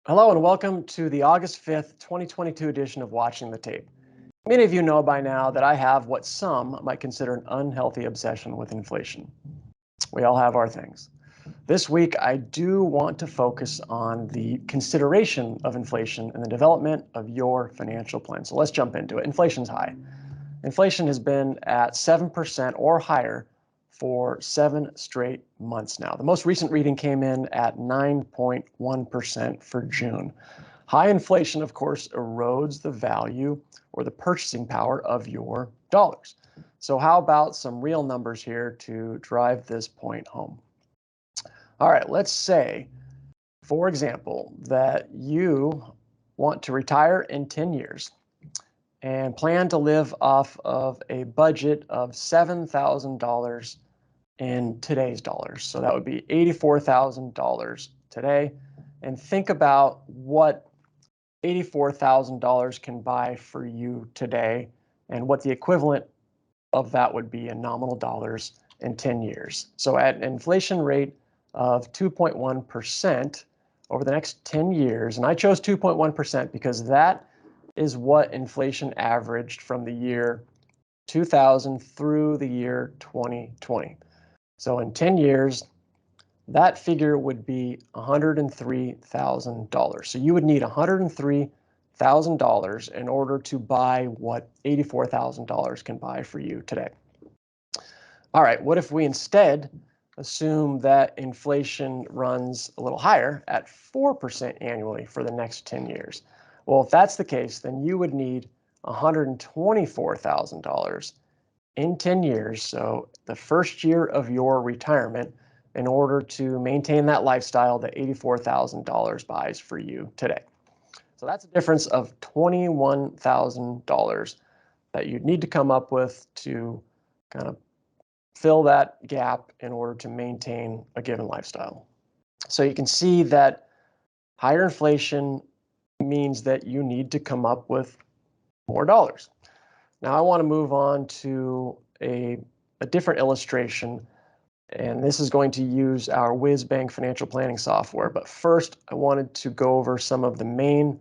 Hello and welcome to the August 5th, 2022 edition of Watching the Tape. Many of you know by now that I have what some might consider an unhealthy obsession with inflation. We all have our things. This week, I do want to focus on the consideration of inflation and the development of your financial plan. So let's jump into it. Inflation's high. Inflation has been at 7% or higher for 7 straight months now. The most recent reading came in at 9.1% for June. High inflation, of course, erodes the value or the purchasing power of your dollars. So how about some real numbers here to drive this point home? All right, let's say, for example, that you want to retire in 10 years and plan to live off of a budget of $7,000 in today's dollars. So that would be $84,000 today. And think about what $84,000 can buy for you today and what the equivalent of that would be in nominal dollars in 10 years. So at an inflation rate of 2.1% over the next 10 years, and I chose 2.1% because that is what inflation averaged from the year 2000 through the year 2020. So in 10 years, that figure would be $103,000. So you would need $103,000 in order to buy what $84,000 can buy for you today. All right, what if we instead assume that inflation runs a little higher at 4% annually for the next 10 years? Well, if that's the case, then you would need $124,000 in 10 years, so the first year of your retirement, in order to maintain that lifestyle that $84,000 buys for you today. So that's a difference of $21,000 that you'd need to come up with to kind of fill that gap in order to maintain a given lifestyle. So you can see that higher inflation means that you need to come up with more dollars. Now I want to move on to a different illustration, and this is going to use our WizBank financial planning software. But first, I wanted to go over some of the main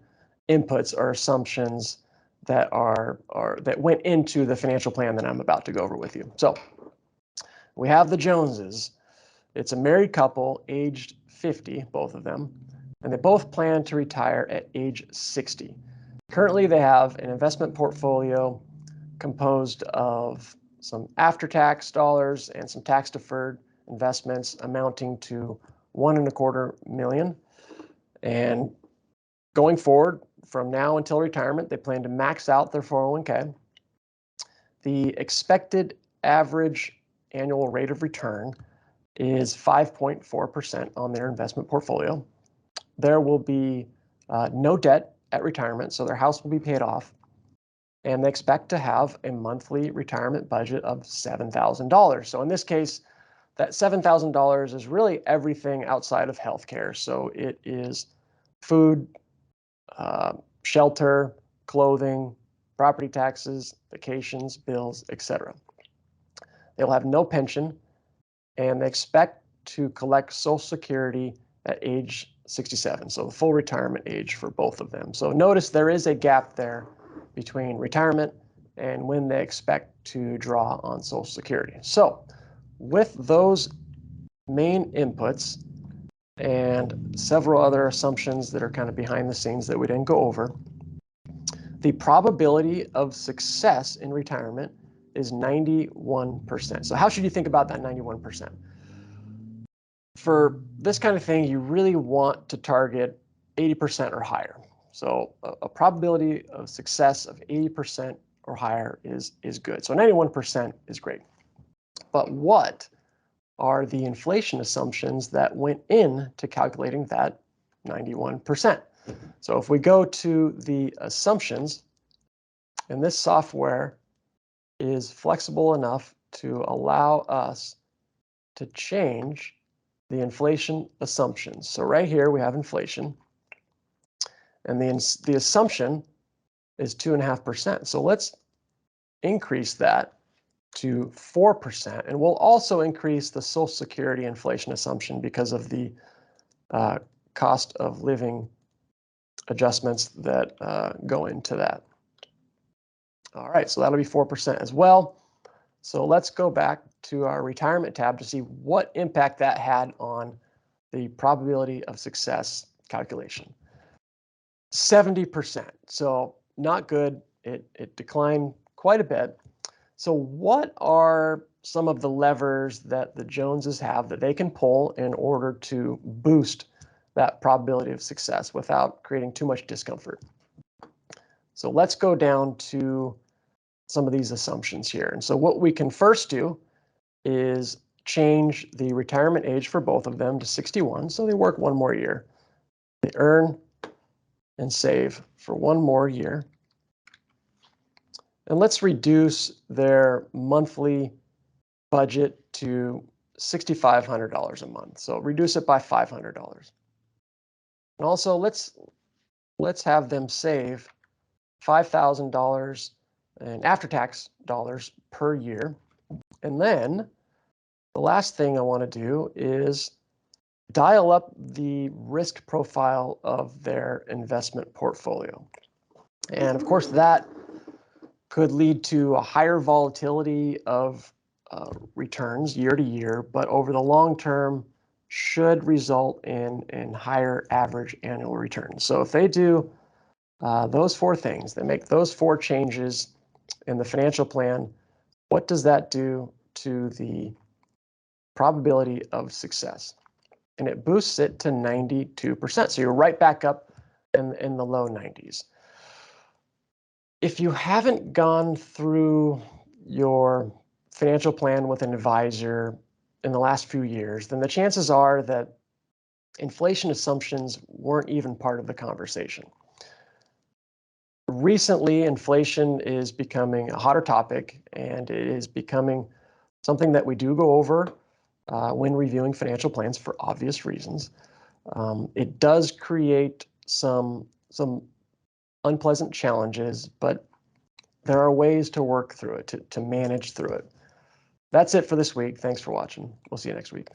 inputs or assumptions that that went into the financial plan that I'm about to go over with you. So we have the Joneses. It's a married couple, aged 50, both of them, and they both plan to retire at age 60. Currently, they have an investment portfolio composed of some after-tax dollars and some tax-deferred investments amounting to $1.25 million. And going forward, from now until retirement, they plan to max out their 401k. The expected average annual rate of return is 5.4% on their investment portfolio. There will be no debt at retirement, so their house will be paid off. And they expect to have a monthly retirement budget of $7,000. So in this case, that $7,000 is really everything outside of healthcare. So it is food, shelter, clothing, property taxes, vacations, bills, etc. They'll have no pension, and they expect to collect Social Security at age 67, so the full retirement age for both of them. So notice there is a gap there between retirement and when they expect to draw on Social Security. So with those main inputs and several other assumptions that are kind of behind the scenes that we didn't go over, the probability of success in retirement is 91%. So how should you think about that 91%? For this kind of thing, you really want to target 80% or higher. So a probability of success of 80% or higher is good. So 91% is great. But what are the inflation assumptions that went into calculating that 91%? So if we go to the assumptions, and this software is flexible enough to allow us to change the inflation assumptions. So right here we have inflation, and the assumption is 2.5%. So let's increase that to 4%, and we'll also increase the Social Security inflation assumption because of the cost of living adjustments that go into that. All right, so that'll be 4% as well. So let's go back to our retirement tab to see what impact that had on the probability of success calculation. 70%, so not good. It declined quite a bit. So what are some of the levers that the Joneses have that they can pull in order to boost that probability of success without creating too much discomfort? So let's go down to some of these assumptions here. And so what we can first do is change the retirement age for both of them to 61, so they work one more year. They earn and save for one more year. And let's reduce their monthly budget to $6,500 a month. So reduce it by $500. And also let's have them save $5,000 in after-tax dollars per year. And then the last thing I want to do is dial up the risk profile of their investment portfolio. And of course, that could lead to a higher volatility of returns year to year, but over the long term should result in higher average annual returns. So if they do those four things, they make those four changes in the financial plan, what does that do to the probability of success? And it boosts it to 92%. So you're right back up in the low 90s. If you haven't gone through your financial plan with an advisor in the last few years, then the chances are that inflation assumptions weren't even part of the conversation. Recently, inflation is becoming a hotter topic, and it is becoming something that we do go over when reviewing financial plans for obvious reasons. It does create some unpleasant challenges, but there are ways to work through it, to manage through it. That's it for this week. Thanks for watching. We'll see you next week.